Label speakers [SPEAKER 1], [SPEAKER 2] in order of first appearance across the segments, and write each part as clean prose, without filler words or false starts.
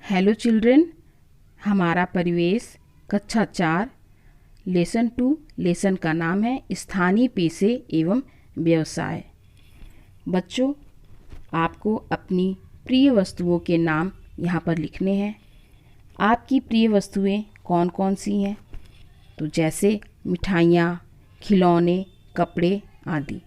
[SPEAKER 1] Hello children, हमारा परिवेश कक्षा 4 लेसन 2 लेसन का नाम है स्थानीय पेशे एवं व्यवसाय। बच्चों, आपको अपनी प्रिय वस्तुओं के नाम यहाँ पर लिखने हैं। आपकी प्रिय वस्तुएं कौन कौन सी हैं? तो जैसे मिठाइयाँ, खिलौने, कपड़े आदि।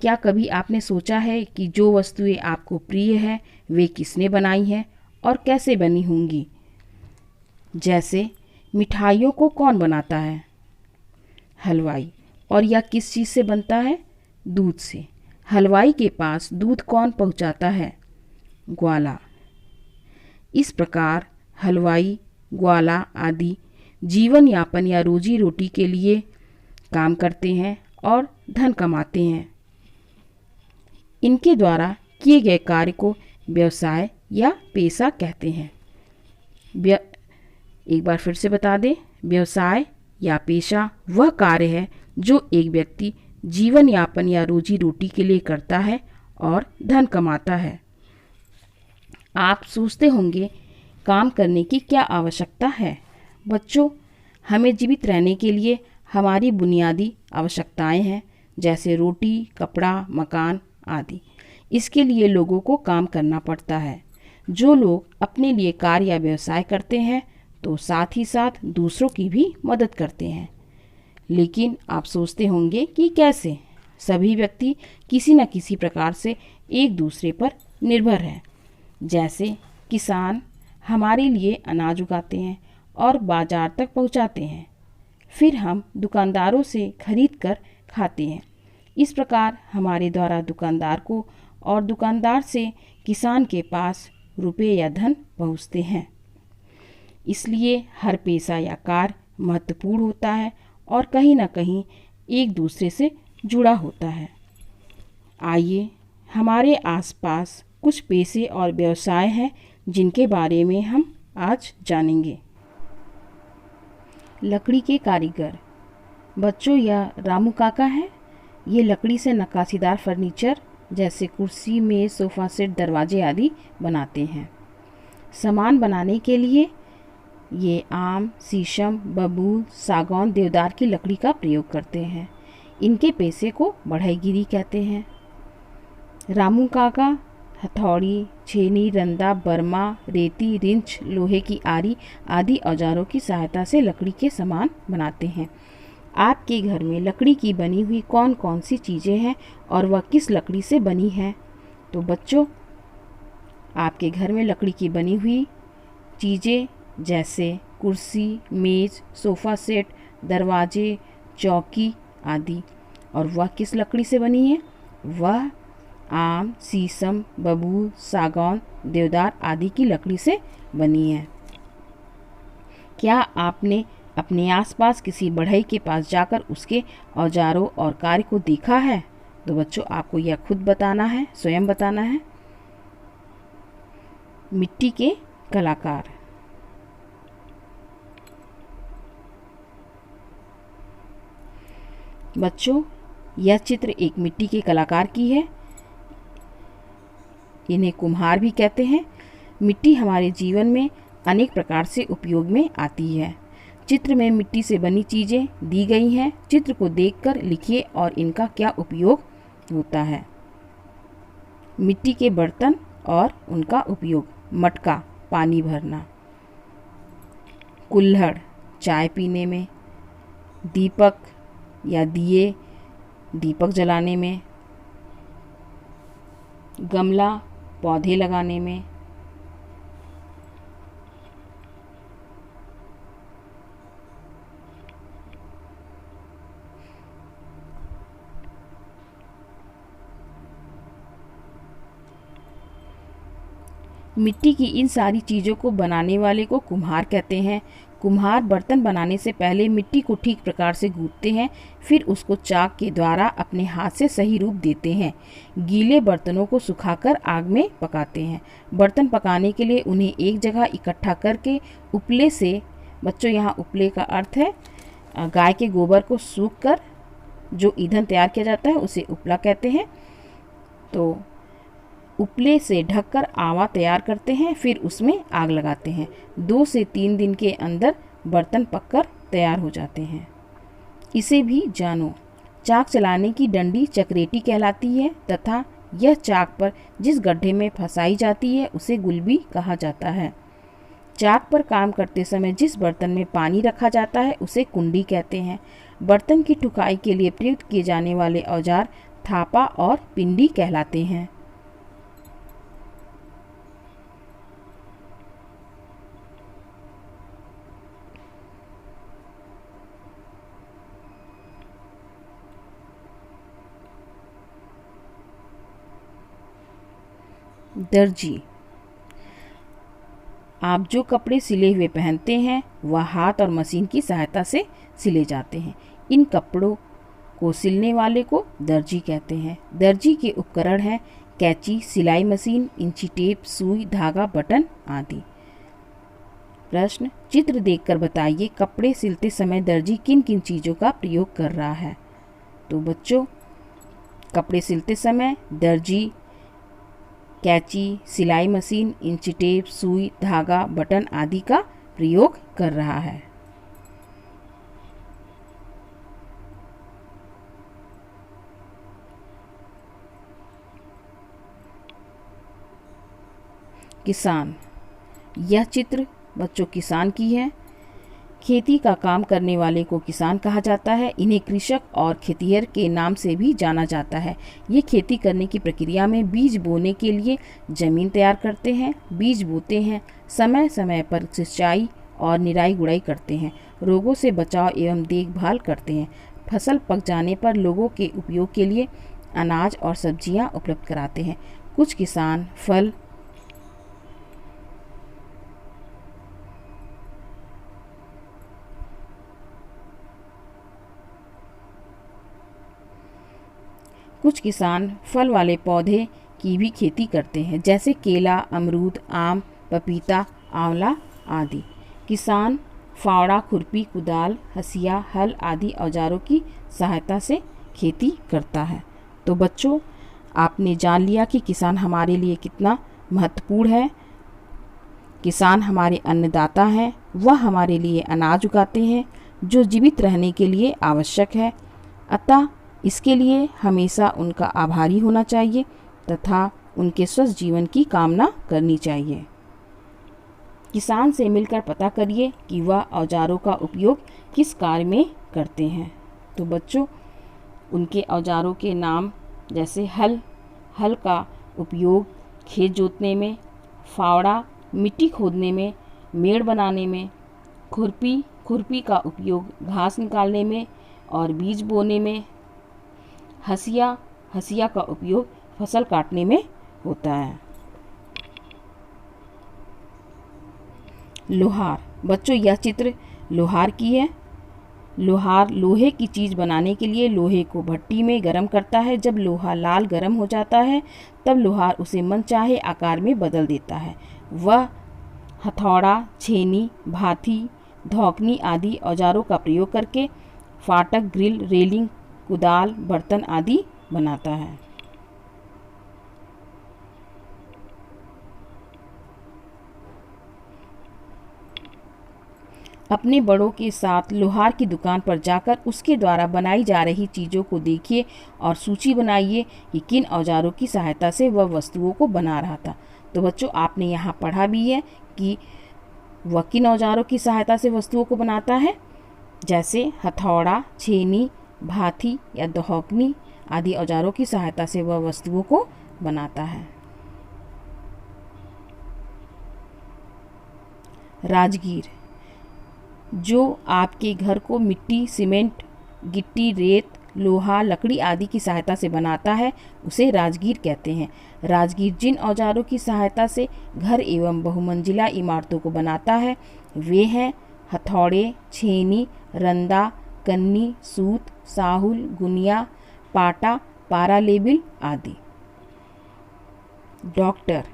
[SPEAKER 1] क्या कभी आपने सोचा है कि जो वस्तुएं आपको प्रिय है वे किसने बनाई हैं और कैसे बनी होंगी? जैसे मिठाइयों को कौन बनाता है? हलवाई। और यह किस चीज़ से बनता है? दूध से। हलवाई के पास दूध कौन पहुंचाता है? ग्वाला। इस प्रकार हलवाई, ग्वाला आदि जीवन यापन या रोजी रोटी के लिए काम करते हैं और धन कमाते हैं। इनके द्वारा किए गए कार्य को व्यवसाय या पेशा कहते हैं। एक बार फिर से बता दें, व्यवसाय या पेशा वह कार्य है जो एक व्यक्ति जीवन यापन या रोजी रोटी के लिए करता है और धन कमाता है। आप सोचते होंगे काम करने की क्या आवश्यकता है? बच्चों, हमें जीवित रहने के लिए हमारी बुनियादी आवश्यकताएं हैं, जैसे रोटी, कपड़ा, मकान आदि। इसके लिए लोगों को काम करना पड़ता है। जो लोग अपने लिए कार्य या व्यवसाय करते हैं तो साथ ही साथ दूसरों की भी मदद करते हैं। लेकिन आप सोचते होंगे कि कैसे? सभी व्यक्ति किसी न किसी प्रकार से एक दूसरे पर निर्भर हैं। जैसे किसान हमारे लिए अनाज उगाते हैं और बाजार तक पहुंचाते हैं, फिर हम दुकानदारों से खरीद कर खाते हैं। इस प्रकार हमारे द्वारा दुकानदार को और दुकानदार से किसान के पास रुपए या धन पहुंचते हैं। इसलिए हर पेशा या कार्य महत्वपूर्ण होता है और कहीं न कहीं एक दूसरे से जुड़ा होता है। आइए, हमारे आसपास कुछ पेशे और व्यवसाय हैं जिनके बारे में हम आज जानेंगे। लकड़ी के कारीगर। बच्चों, यह रामू काका है। ये लकड़ी से नक्काशीदार फर्नीचर जैसे कुर्सी, मेज, सोफ़ा सेट, दरवाजे आदि बनाते हैं। सामान बनाने के लिए ये आम, शीशम, बबूल, सागौन, देवदार की लकड़ी का प्रयोग करते हैं। इनके पेशे को बढ़ईगिरी कहते हैं। रामू काका हथौड़ी, छेनी, रंदा, बर्मा, रेती, रिंच, लोहे की आरी आदि औजारों की सहायता से लकड़ी के सामान बनाते हैं। आपके घर में लकड़ी की बनी हुई कौन कौन सी चीज़ें हैं और वह किस लकड़ी से बनी है? तो बच्चों, आपके घर में लकड़ी की बनी हुई चीज़ें जैसे कुर्सी, मेज, सोफ़ा सेट, दरवाजे, चौकी आदि। और वह किस लकड़ी से बनी है? वह आम, शीशम, बबूल, सागौन, देवदार आदि की लकड़ी से बनी है। क्या आपने अपने आसपास किसी बढ़ई के पास जाकर उसके औजारों और कार्य को देखा है? तो बच्चों, आपको यह खुद बताना है, स्वयं बताना है। मिट्टी के कलाकार। बच्चों, यह चित्र एक मिट्टी के कलाकार की है। इन्हें कुम्हार भी कहते हैं। मिट्टी हमारे जीवन में अनेक प्रकार से उपयोग में आती है। चित्र में मिट्टी से बनी चीज़ें दी गई हैं। चित्र को देखकर लिखिए और इनका क्या उपयोग होता है। मिट्टी के बर्तन और उनका उपयोग। मटका, पानी भरना। कुल्हड़, चाय पीने में। दीपक या दिए, दीपक जलाने में। गमला, पौधे लगाने में। मिट्टी की इन सारी चीज़ों को बनाने वाले को कुम्हार कहते हैं। कुम्हार बर्तन बनाने से पहले मिट्टी को ठीक प्रकार से गूंथते हैं, फिर उसको चाक के द्वारा अपने हाथ से सही रूप देते हैं। गीले बर्तनों को सुखाकर आग में पकाते हैं। बर्तन पकाने के लिए उन्हें एक जगह इकट्ठा करके उपले से, बच्चों यहाँ उपले का अर्थ है गाय के गोबर को सूख कर जो ईंधन तैयार किया जाता है उसे उपला कहते हैं। तो उपले से ढककर आवा तैयार करते हैं, फिर उसमें आग लगाते हैं। 2 से 3 दिन के अंदर बर्तन पककर तैयार हो जाते हैं। इसे भी जानो। चाक चलाने की डंडी चकरेटी कहलाती है तथा यह चाक पर जिस गड्ढे में फंसाई जाती है उसे गुलबी कहा जाता है। चाक पर काम करते समय जिस बर्तन में पानी रखा जाता है उसे कुंडी कहते हैं। बर्तन की ठुकाई के लिए प्रयुक्त किए जाने वाले औजार थापा और पिंडी कहलाते हैं। दर्जी। आप जो कपड़े सिले हुए पहनते हैं वह हाथ और मशीन की सहायता से सिले जाते हैं। इन कपड़ों को सिलने वाले को दर्जी कहते हैं। दर्जी के उपकरण हैं कैंची, सिलाई मशीन, इंची टेप, सुई, धागा, बटन आदि। प्रश्न, चित्र देखकर बताइए कपड़े सिलते समय दर्जी किन किन चीज़ों का प्रयोग कर रहा है। तो बच्चों, कपड़े सिलते समय दर्जी कैंची, सिलाई मशीन, इंची टेप, सुई, धागा, बटन आदि का प्रयोग कर रहा है। किसान। यह चित्र बच्चों किसान की है। खेती का काम करने वाले को किसान कहा जाता है। इन्हें कृषक और खेतिहर के नाम से भी जाना जाता है। ये खेती करने की प्रक्रिया में बीज बोने के लिए जमीन तैयार करते हैं, बीज बोते हैं, समय समय पर सिंचाई और निराई गुड़ाई करते हैं, रोगों से बचाव एवं देखभाल करते हैं। फसल पक जाने पर लोगों के उपयोग के लिए अनाज और सब्जियां उपलब्ध कराते हैं। कुछ किसान फल फल वाले पौधे की भी खेती करते हैं, जैसे केला, अमरूद, आम, पपीता, आंवला आदि। किसान फावड़ा, खुरपी, कुदाल, हसिया, हल आदि औजारों की सहायता से खेती करता है। तो बच्चों, आपने जान लिया कि किसान हमारे लिए कितना महत्वपूर्ण है। किसान हमारे अन्नदाता हैं। वह हमारे लिए अनाज उगाते हैं जो जीवित रहने के लिए आवश्यक है। अतः इसके लिए हमेशा उनका आभारी होना चाहिए तथा उनके स्वस्थ जीवन की कामना करनी चाहिए। किसान से मिलकर पता करिए कि वह औजारों का उपयोग किस कार्य में करते हैं। तो बच्चों, उनके औजारों के नाम जैसे हल का उपयोग खेत जोतने में, फावड़ा मिट्टी खोदने में, मेड़ बनाने में, खुरपी का उपयोग घास निकालने में और बीज बोने में, हसिया का उपयोग फसल काटने में होता है। लोहार। बच्चों, यह चित्र लोहार की है। लोहार लोहे की चीज़ बनाने के लिए लोहे को भट्टी में गर्म करता है। जब लोहा लाल गर्म हो जाता है तब लोहार उसे मनचाहे आकार में बदल देता है। वह हथौड़ा, छेनी, भाथी, धौकनी आदि औजारों का प्रयोग करके फाटक, ग्रिल, रेलिंग, कुदाल, बर्तन आदि बनाता है। अपने बड़ों के साथ लोहार की दुकान पर जाकर उसके द्वारा बनाई जा रही चीज़ों को देखिए और सूची बनाइए कि किन औजारों की सहायता से वह वस्तुओं को बना रहा था। तो बच्चों, आपने यहाँ पढ़ा भी है कि वह किन औजारों की सहायता से वस्तुओं को बनाता है, जैसे हथौड़ा, छेनी, भाथी या दौकनी आदि औजारों की सहायता से वह वस्तुओं को बनाता है। राजगीर। जो आपके घर को मिट्टी, सीमेंट, गिट्टी, रेत, लोहा, लकड़ी आदि की सहायता से बनाता है उसे राजगीर कहते हैं। राजगीर जिन औजारों की सहायता से घर एवं बहुमंजिला इमारतों को बनाता है वे हैं हथौड़े, छेनी, रंदा, कन्नी, सूत, साहुल, गुनिया, पाटा, पारालेबिल आदि। डॉक्टर।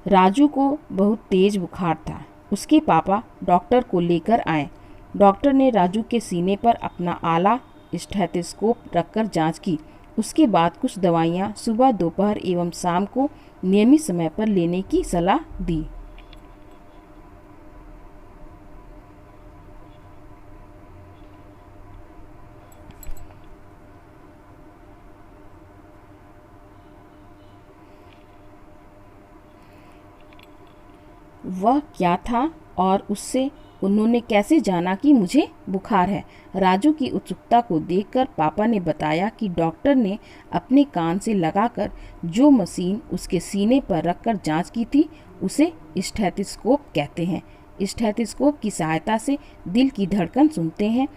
[SPEAKER 1] राजू को बहुत तेज बुखार था। उसके पापा डॉक्टर को लेकर आए। डॉक्टर ने राजू के सीने पर अपना आला स्टेथोस्कोप रखकर जांच की। उसके बाद कुछ दवाइयाँ सुबह, दोपहर एवं शाम को नियमित समय पर लेने की सलाह दी। वह क्या था और उससे उन्होंने कैसे जाना कि मुझे बुखार है? राजू की उत्सुकता को देखकर पापा ने बताया कि डॉक्टर ने अपने कान से लगाकर जो मशीन उसके सीने पर रखकर जांच की थी उसे स्टेथोस्कोप कहते हैं। स्टेथोस्कोप की सहायता से दिल की धड़कन सुनते हैं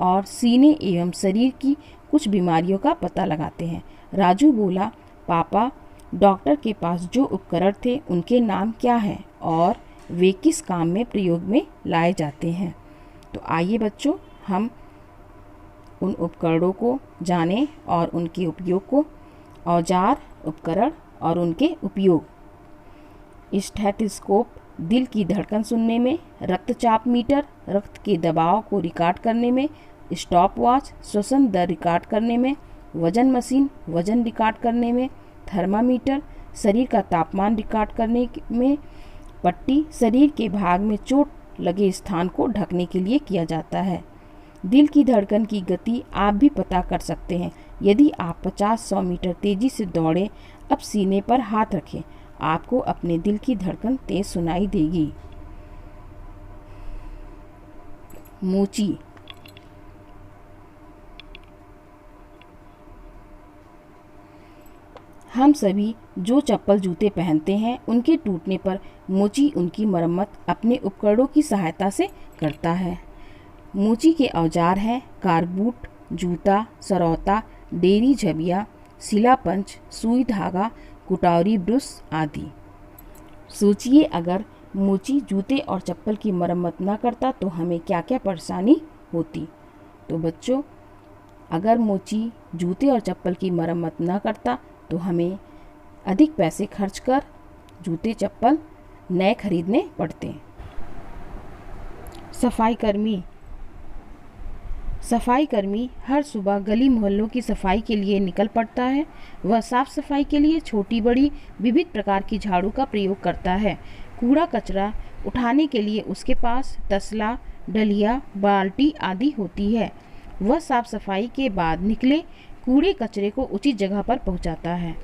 [SPEAKER 1] और सीने एवं शरीर की कुछ बीमारियों का पता लगाते हैं। राजू बोला, पापा, डॉक्टर के पास जो उपकरण थे उनके नाम क्या हैं और वे किस काम में प्रयोग में लाए जाते हैं? तो आइए बच्चों, हम उन उपकरणों को जानें और उनके उपयोग को। औजार, उपकरण और उनके उपयोग। स्टेथोस्कोप दिल की धड़कन सुनने में, रक्तचाप मीटर रक्त के दबाव को रिकॉर्ड करने में, स्टॉप वॉच श्वसन दर रिकॉर्ड करने में, वजन मशीन वजन रिकॉर्ड करने में, थर्मामीटर शरीर का तापमान रिकॉर्ड करने में, पट्टी शरीर के भाग में चोट लगे स्थान को ढकने के लिए किया जाता है। दिल की धड़कन की गति आप भी पता कर सकते हैं। यदि आप 50-100 मीटर तेजी से दौड़ें, अब सीने पर हाथ रखें, आपको अपने दिल की धड़कन तेज सुनाई देगी। मोची। हम सभी जो चप्पल जूते पहनते हैं उनके टूटने पर मोची उनकी मरम्मत अपने उपकरणों की सहायता से करता है। मोची के औजार हैं कारबूट, जूता, सरौता, डेरी झबिया, सिलापंच, सुई धागा, कुटावरी ब्रुश आदि। सोचिए, अगर मोची जूते और चप्पल की मरम्मत न करता तो हमें क्या क्या परेशानी होती। तो बच्चों, अगर मोची जूते और चप्पल की मरम्मत न करता तो हमें अधिक पैसे खर्च कर जूते चप्पल नए खरीदने पड़ते। सफाई कर्मी हर सुबह गली मोहल्लों की सफाई के लिए निकल पड़ता है। वह साफ सफाई के लिए छोटी बड़ी विविध प्रकार की झाड़ू का प्रयोग करता है। कूड़ा कचरा उठाने के लिए उसके पास तसला, डलिया, बाल्टी आदि होती है। वह साफ सफाई के बाद निकले कूड़े कचरे को उचित जगह पर पहुंचाता है।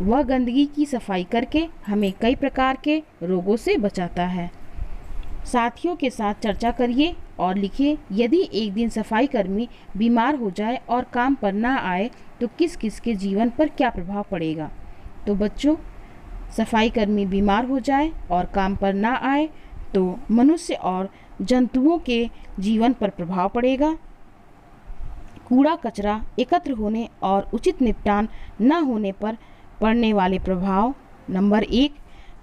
[SPEAKER 1] वह गंदगी की सफाई करके हमें कई प्रकार के रोगों से बचाता है। साथियों के साथ चर्चा करिए और लिखिए, यदि एक दिन सफाई कर्मी बीमार हो जाए और काम पर ना आए तो किस किस के जीवन पर क्या प्रभाव पड़ेगा। तो बच्चों, सफाई कर्मी बीमार हो जाए और काम पर ना आए तो मनुष्य और जंतुओं के जीवन पर प्रभाव पड़ेगा। कूड़ा कचरा एकत्र होने और उचित निपटान न होने पर पड़ने वाले प्रभाव। नंबर 1,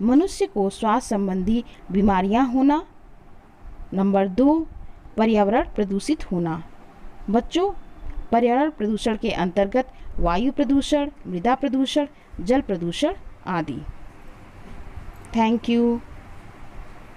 [SPEAKER 1] मनुष्य को स्वास्थ्य संबंधी बीमारियां होना। नंबर 2, पर्यावरण प्रदूषित होना। बच्चों, पर्यावरण प्रदूषण के अंतर्गत वायु प्रदूषण, मृदा प्रदूषण, जल प्रदूषण आदि। Thank you.